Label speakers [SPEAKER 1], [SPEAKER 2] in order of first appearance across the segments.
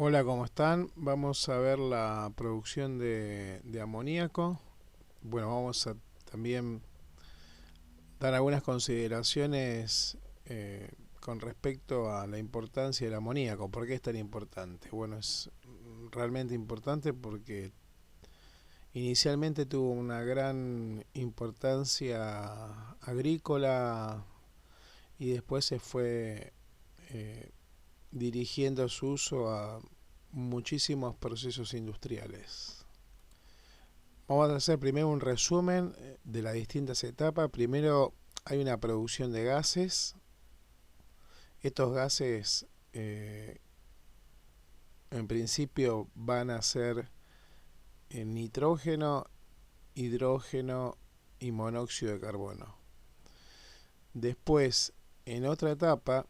[SPEAKER 1] Hola, ¿cómo están? Vamos a ver la producción de amoníaco. Bueno, vamos a también dar algunas consideraciones con respecto a la importancia del amoníaco. ¿Por qué es tan importante? Bueno, es realmente importante porque inicialmente tuvo una gran importancia agrícola y después se fue eh, dirigiendo su uso a muchísimos procesos industriales. Vamos a hacer primero un resumen de las distintas etapas. Primero hay una producción de gases. Estos gases en principio van a ser nitrógeno, hidrógeno y monóxido de carbono. Después, en otra etapa,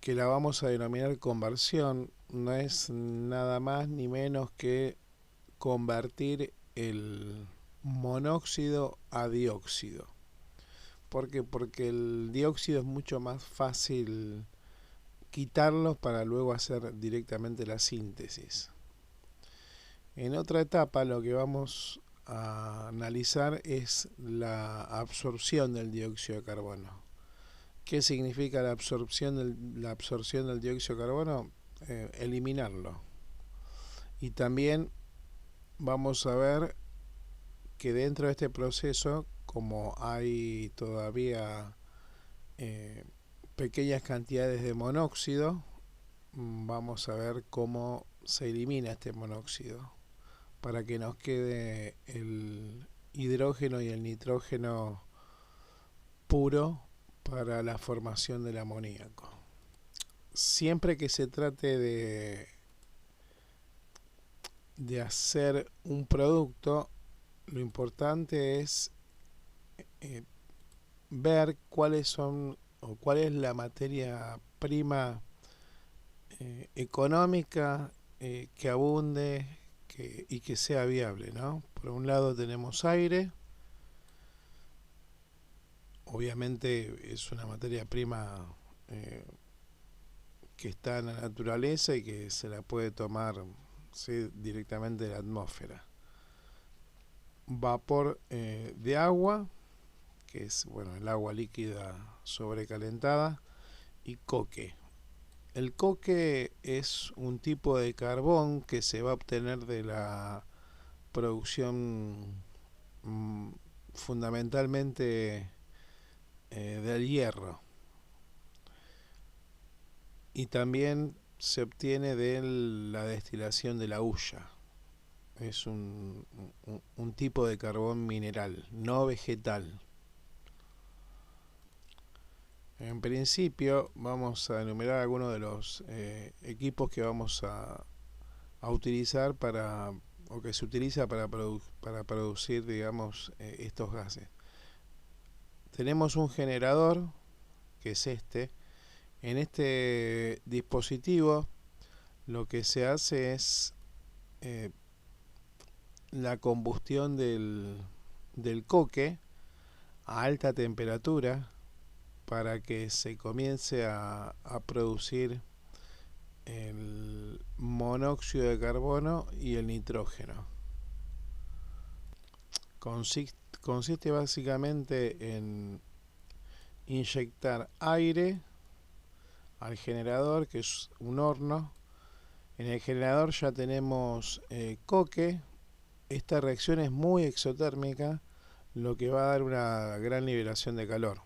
[SPEAKER 1] que la vamos a denominar conversión, no es nada más ni menos que convertir el monóxido a dióxido. ¿Por qué? Porque el dióxido es mucho más fácil quitarlo para luego hacer directamente la síntesis. En otra etapa lo que vamos a analizar es la absorción del dióxido de carbono. ¿Qué significa la absorción del dióxido de carbono? Eliminarlo. Y también vamos a ver que dentro de este proceso, como hay todavía eh, pequeñas cantidades de monóxido, vamos a ver cómo se elimina este monóxido para que nos quede el hidrógeno y el nitrógeno puro para la formación del amoníaco. Siempre que se trate de hacer un producto, lo importante es eh, ver cuáles son o cuál es la materia prima económica que abunde y que sea viable, ¿no? Por un lado tenemos aire, obviamente es una materia prima eh, que está en la naturaleza y que se la puede tomar, ¿sí?, directamente de la atmósfera. Vapor de agua, que es, bueno, el agua líquida sobrecalentada, y coque. El coque es un tipo de carbón que se va a obtener de la producción mm, fundamentalmente del hierro, y también se obtiene de la destilación de la hulla. Es un tipo de carbón mineral, no vegetal. En principio vamos a enumerar algunos de los equipos que vamos a utilizar o que se utiliza para producir, digamos, estos gases. Tenemos un generador, que es este. En este dispositivo lo que se hace es eh, la combustión del coque a alta temperatura para que se comience a producir el monóxido de carbono y el nitrógeno. Consiste básicamente en inyectar aire al generador, que es un horno. En el generador ya tenemos coque. Esta reacción es muy exotérmica, lo que va a dar una gran liberación de calor.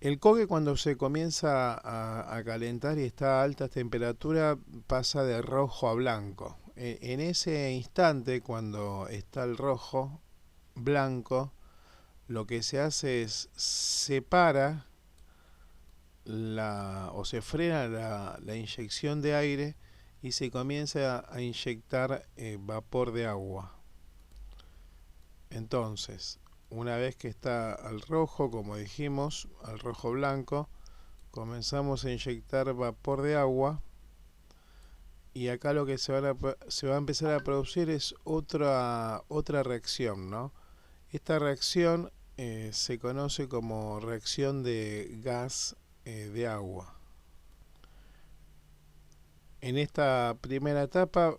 [SPEAKER 1] El coque, cuando se comienza a calentar y está a alta temperatura, pasa de rojo a blanco. En ese instante, cuando está el rojo, blanco, lo que se hace es separa o se frena la inyección de aire y se comienza a inyectar vapor de agua. Entonces, una vez que está al rojo, como dijimos, al rojo blanco, comenzamos a inyectar vapor de agua, y acá lo que se va a empezar a producir es otra reacción, ¿no? Esta reacción se conoce como reacción de gas de agua. En esta primera etapa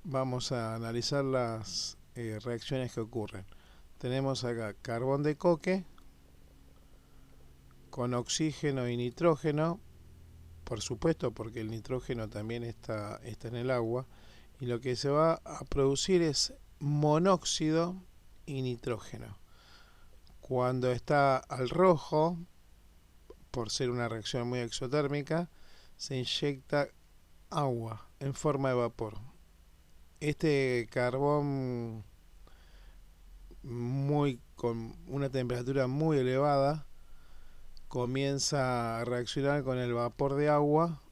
[SPEAKER 1] vamos a analizar las reacciones que ocurren. Tenemos acá carbón de coque con oxígeno y nitrógeno, por supuesto porque el nitrógeno también está en el agua, y lo que se va a producir es monóxido y nitrógeno. Cuando está al rojo, por ser una reacción muy exotérmica, se inyecta agua en forma de vapor. Este carbón con una temperatura muy elevada comienza a reaccionar con el vapor de agua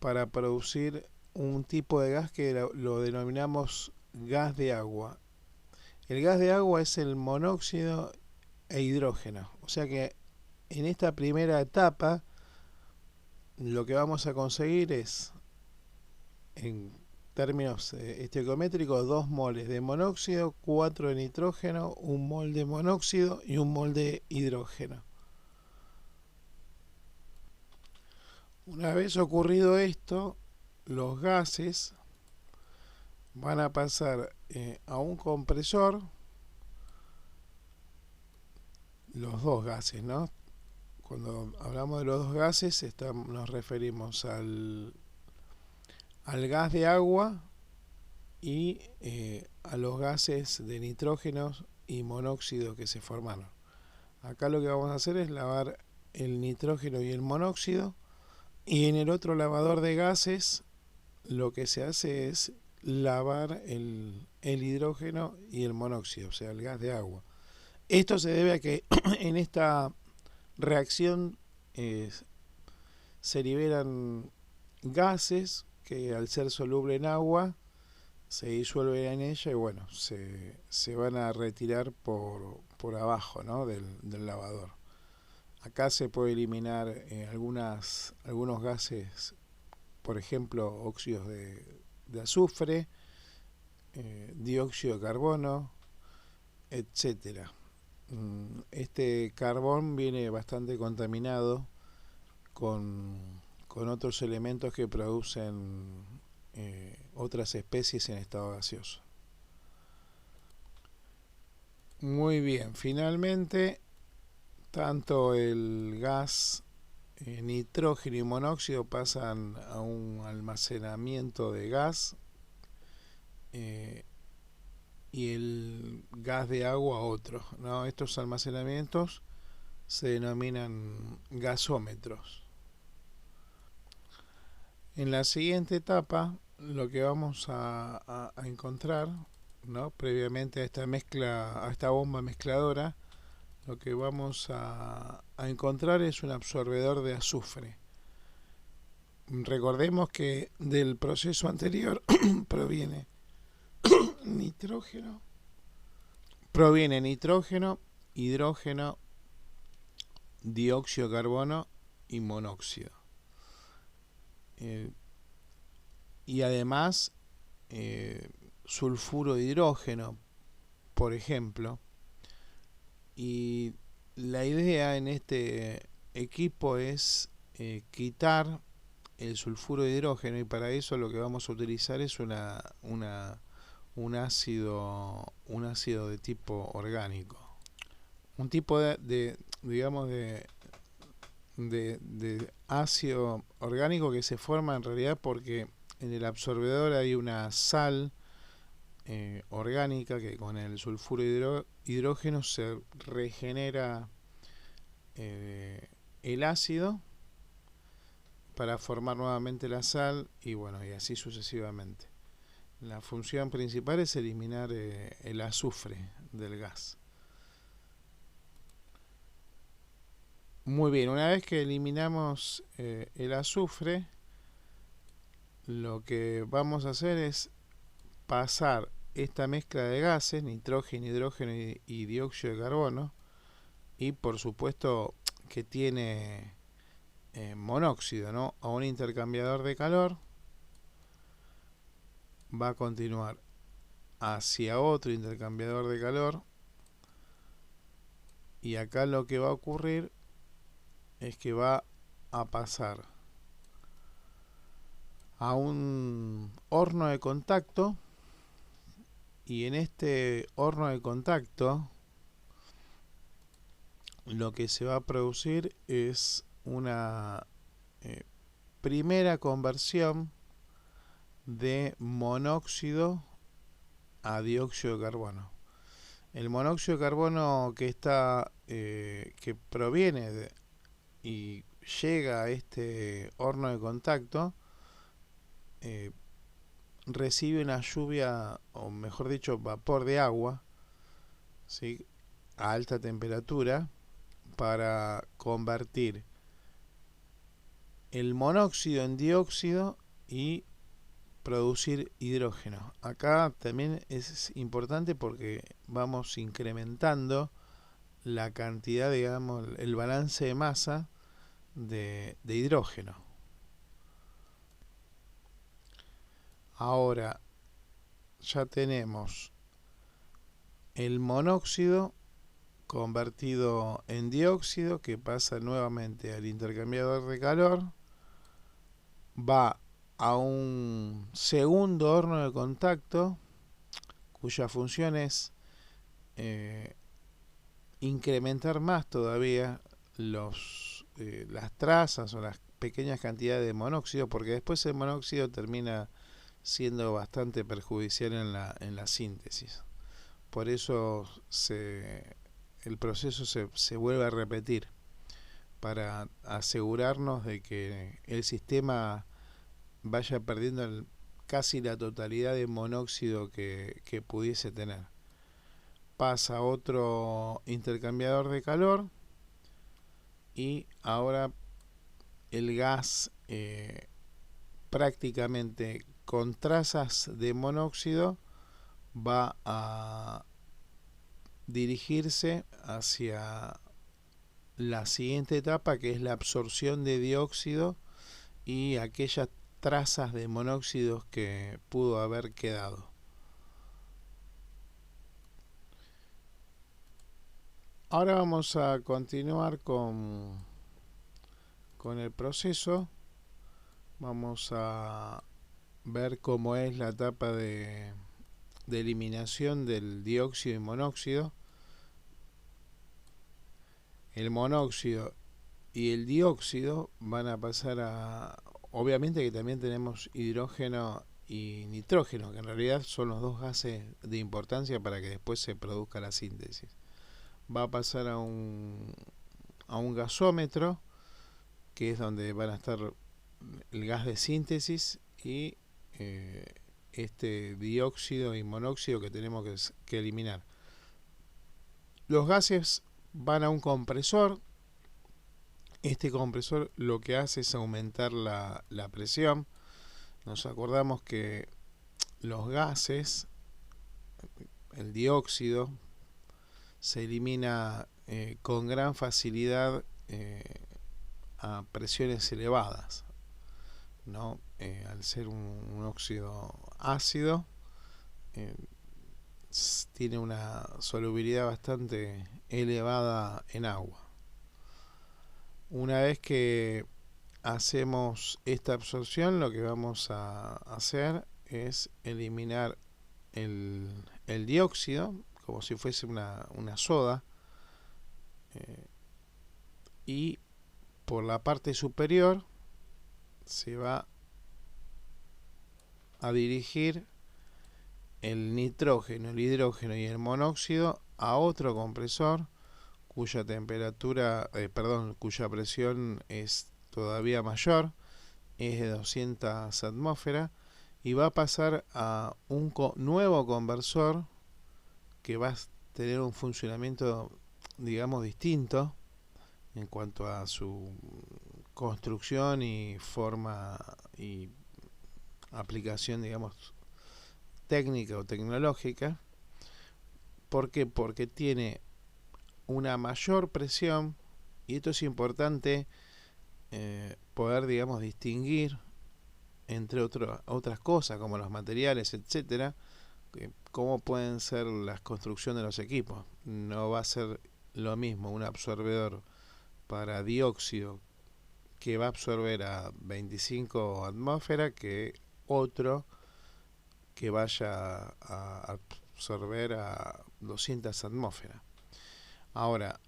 [SPEAKER 1] para producir un tipo de gas que lo denominamos gas de agua. El gas de agua es el monóxido e hidrógeno. O sea que en esta primera etapa lo que vamos a conseguir es, en términos estequiométricos, 2 moles de monóxido, 4 de nitrógeno, 1 mol de monóxido y 1 mol de hidrógeno. Una vez ocurrido esto, los gases van a pasar a un compresor, los dos gases, ¿no? Cuando hablamos de los dos gases nos referimos al gas de agua y a los gases de nitrógeno y monóxido que se formaron. Acá lo que vamos a hacer es lavar el nitrógeno y el monóxido, y en el otro lavador de gases lo que se hace es lavar el hidrógeno y el monóxido, o sea, el gas de agua. Esto se debe a que en esta reacción se liberan gases que, al ser soluble en agua, se disuelven en ella y bueno, se van a retirar por abajo, ¿no?, del lavador. Acá se puede eliminar algunos gases, por ejemplo, óxidos de azufre, dióxido de carbono, etcétera. Este carbón viene bastante contaminado con otros elementos que producen otras especies en estado gaseoso. Muy bien, finalmente, tanto el gas nitrógeno y monóxido pasan a un almacenamiento de gas, y el gas de agua a otro, ¿no? Estos almacenamientos se denominan gasómetros. En la siguiente etapa, lo que vamos a encontrar, ¿no?, previamente a esta mezcla, a esta bomba mezcladora, lo que vamos a encontrar es un absorbedor de azufre. Recordemos que del proceso anterior proviene nitrógeno, hidrógeno, dióxido de carbono y monóxido. Y además sulfuro de hidrógeno, por ejemplo. Y la idea en este equipo es quitar el sulfuro de hidrógeno, y para eso lo que vamos a utilizar es un ácido de tipo orgánico, un tipo digamos de ácido orgánico que se forma en realidad porque en el absorbedor hay una sal orgánica que con el sulfuro de hidrógeno se regenera el ácido para formar nuevamente la sal, y bueno, y así sucesivamente. La función principal es eliminar el azufre del gas. Muy bien, una vez que eliminamos el azufre, lo que vamos a hacer es pasar esta mezcla de gases, nitrógeno, hidrógeno y dióxido de carbono, y por supuesto que tiene monóxido, ¿no?, a un intercambiador de calor. Va a continuar hacia otro intercambiador de calor, y acá lo que va a ocurrir es que va a pasar a un horno de contacto, y en este horno de contacto lo que se va a producir es una eh, primera conversión de monóxido a dióxido de carbono. El monóxido de carbono que proviene y llega a este horno de contacto, eh, recibe una lluvia, o mejor dicho, vapor de agua, ¿sí?, a alta temperatura, para convertir el monóxido en dióxido y producir hidrógeno. Acá también es importante porque vamos incrementando la cantidad, digamos, el balance de masa de hidrógeno. Ahora ya tenemos el monóxido convertido en dióxido, que pasa nuevamente al intercambiador de calor, va a un segundo horno de contacto cuya función es eh, incrementar más todavía las trazas o las pequeñas cantidades de monóxido, porque después el monóxido termina siendo bastante perjudicial en la síntesis. Por eso el proceso se vuelve a repetir, para asegurarnos de que el sistema vaya perdiendo casi la totalidad de monóxido que pudiese tener. Pasa a otro intercambiador de calor, y ahora el gas, prácticamente con trazas de monóxido, va a dirigirse hacia la siguiente etapa, que es la absorción de dióxido y aquellas trazas de monóxidos que pudo haber quedado. Ahora vamos a continuar con el proceso. Vamos a ver cómo es la etapa de eliminación del dióxido y monóxido. El monóxido y el dióxido van a pasar a... Obviamente que también tenemos hidrógeno y nitrógeno, que en realidad son los dos gases de importancia para que después se produzca la síntesis. Va a pasar a un gasómetro, que es donde van a estar el gas de síntesis y este dióxido y monóxido que tenemos que eliminar. Los gases van a un compresor. Este compresor lo que hace es aumentar la presión. Nos acordamos que los gases, el dióxido, se elimina con gran facilidad a presiones elevadas, ¿no? Al ser un óxido ácido, eh, tiene una solubilidad bastante elevada en agua. Una vez que hacemos esta absorción, lo que vamos a hacer es eliminar el dióxido, como si fuese una soda, y por la parte superior se va a dirigir el nitrógeno, el hidrógeno y el monóxido a otro compresor cuya cuya presión es todavía mayor, es de 200 atmósferas, y va a pasar a un nuevo conversor que va a tener un funcionamiento, digamos, distinto en cuanto a su construcción y forma y aplicación, digamos, técnica o tecnológica. ¿Por qué? Porque tiene una mayor presión, y esto es importante poder, digamos, distinguir entre otras cosas como los materiales, etcétera, cómo pueden ser las construcciones de los equipos. No va a ser lo mismo un absorbedor para dióxido que va a absorber a 25 atmósferas que otro que vaya a absorber a 200 atmósferas. Ahora,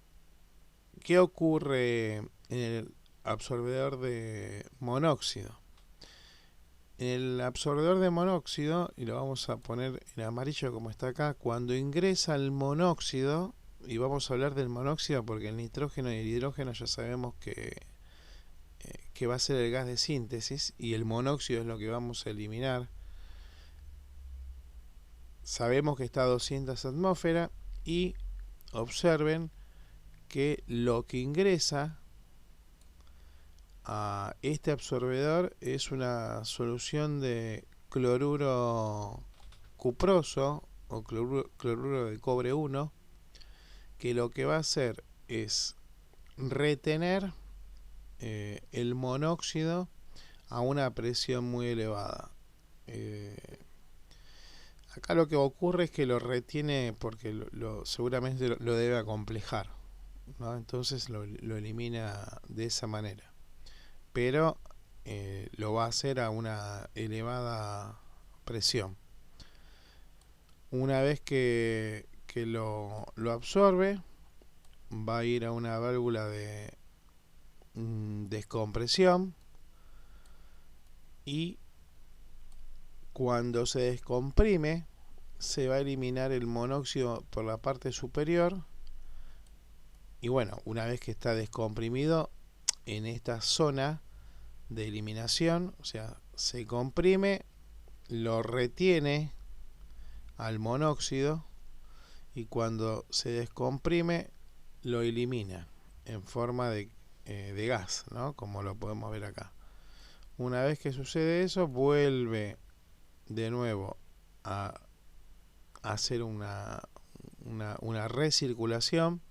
[SPEAKER 1] ¿qué ocurre en el absorbedor de monóxido? El absorbedor de monóxido, y lo vamos a poner en amarillo como está acá, cuando ingresa el monóxido, y vamos a hablar del monóxido porque el nitrógeno y el hidrógeno ya sabemos que va a ser el gas de síntesis y el monóxido es lo que vamos a eliminar. Sabemos que está a 200 atmósferas y observen que lo que ingresa a este absorbedor es una solución de cloruro cuproso o cloruro de cobre 1, que lo que va a hacer es retener el monóxido a una presión muy elevada. Acá lo que ocurre es que lo retiene porque seguramente lo debe acomplejar, ¿no? Entonces lo elimina de esa manera. Pero lo va a hacer a una elevada presión. Una vez que lo absorbe, va a ir a una válvula de descompresión y cuando se descomprime se va a eliminar el monóxido por la parte superior y bueno, una vez que está descomprimido en esta zona de eliminación, o sea, se comprime, lo retiene al monóxido y cuando se descomprime lo elimina en forma de gas, ¿no? Como lo podemos ver acá. Una vez que sucede eso, vuelve de nuevo a hacer una recirculación,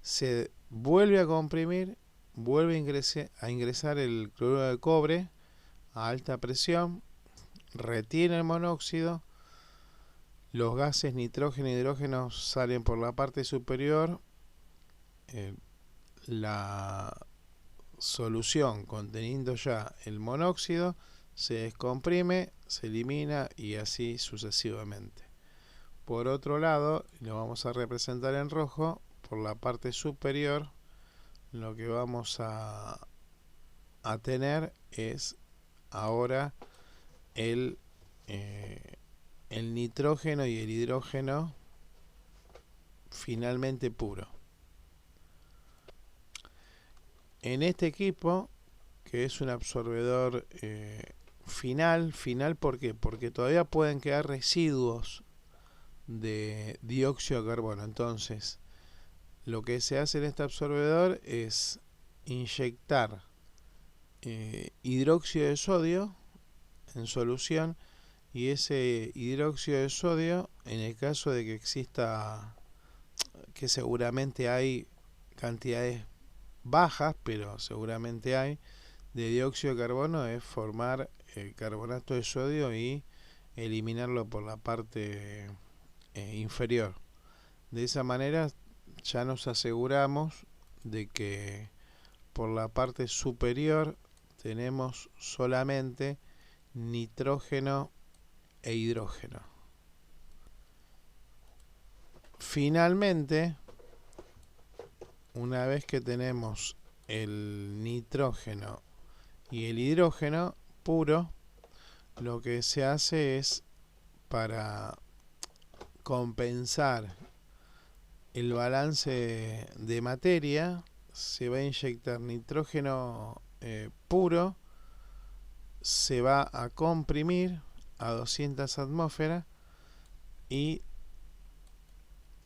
[SPEAKER 1] se vuelve a comprimir, vuelve a ingresar el cloruro de cobre a alta presión, retiene el monóxido, los gases nitrógeno y hidrógeno salen por la parte superior, la solución conteniendo ya el monóxido se descomprime, se elimina y así sucesivamente. Por otro lado, lo vamos a representar en rojo, por la parte superior lo que vamos a tener es ahora el nitrógeno y el hidrógeno finalmente puro. En este equipo, que es un absorbedor final, ¿por qué? Porque todavía pueden quedar residuos de dióxido de carbono. Entonces, lo que se hace en este absorbedor es inyectar hidróxido de sodio en solución y ese hidróxido de sodio, en el caso de que exista, que seguramente hay cantidades bajas, pero seguramente hay, de dióxido de carbono, es formar el carbonato de sodio y eliminarlo por la parte inferior. De esa manera ya nos aseguramos de que por la parte superior tenemos solamente nitrógeno e hidrógeno. Finalmente, una vez que tenemos el nitrógeno y el hidrógeno puro, lo que se hace es, para compensar el balance de materia, se va a inyectar nitrógeno puro, se va a comprimir a 200 atmósferas y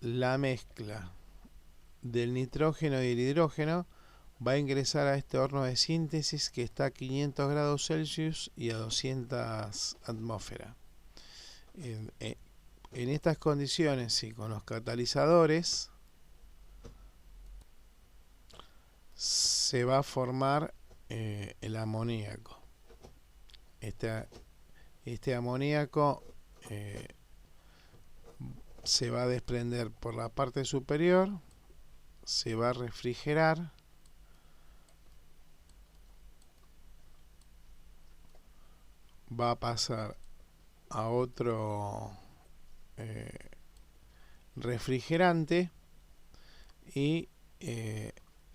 [SPEAKER 1] la mezcla del nitrógeno y el hidrógeno va a ingresar a este horno de síntesis que está a 500 grados Celsius y a 200 atmósferas. En estas condiciones y con los catalizadores se va a formar el amoníaco. Este amoníaco se va a desprender por la parte superior, se va a refrigerar va a pasar a otro refrigerante y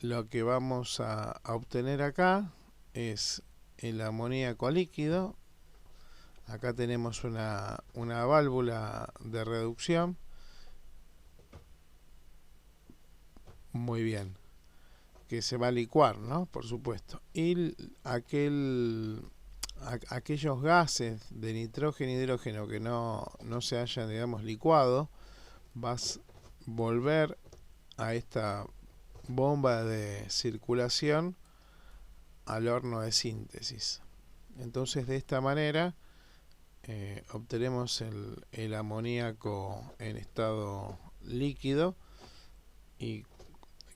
[SPEAKER 1] lo que vamos a obtener acá es el amoníaco líquido. Acá tenemos una válvula de reducción. Muy bien. Que se va a licuar, ¿no? Por supuesto. Y aquellos gases de nitrógeno y hidrógeno que no se hayan, digamos, licuado, vas a volver a esta bomba de circulación al horno de síntesis. Entonces, de esta manera obtenemos el amoníaco en estado líquido, y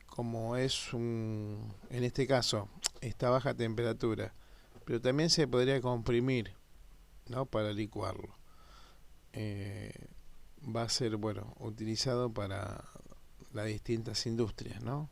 [SPEAKER 1] como es en este caso, esta baja temperatura, pero también se podría comprimir, ¿no? Para licuarlo. Va a ser, bueno, utilizado para las distintas industrias, ¿no?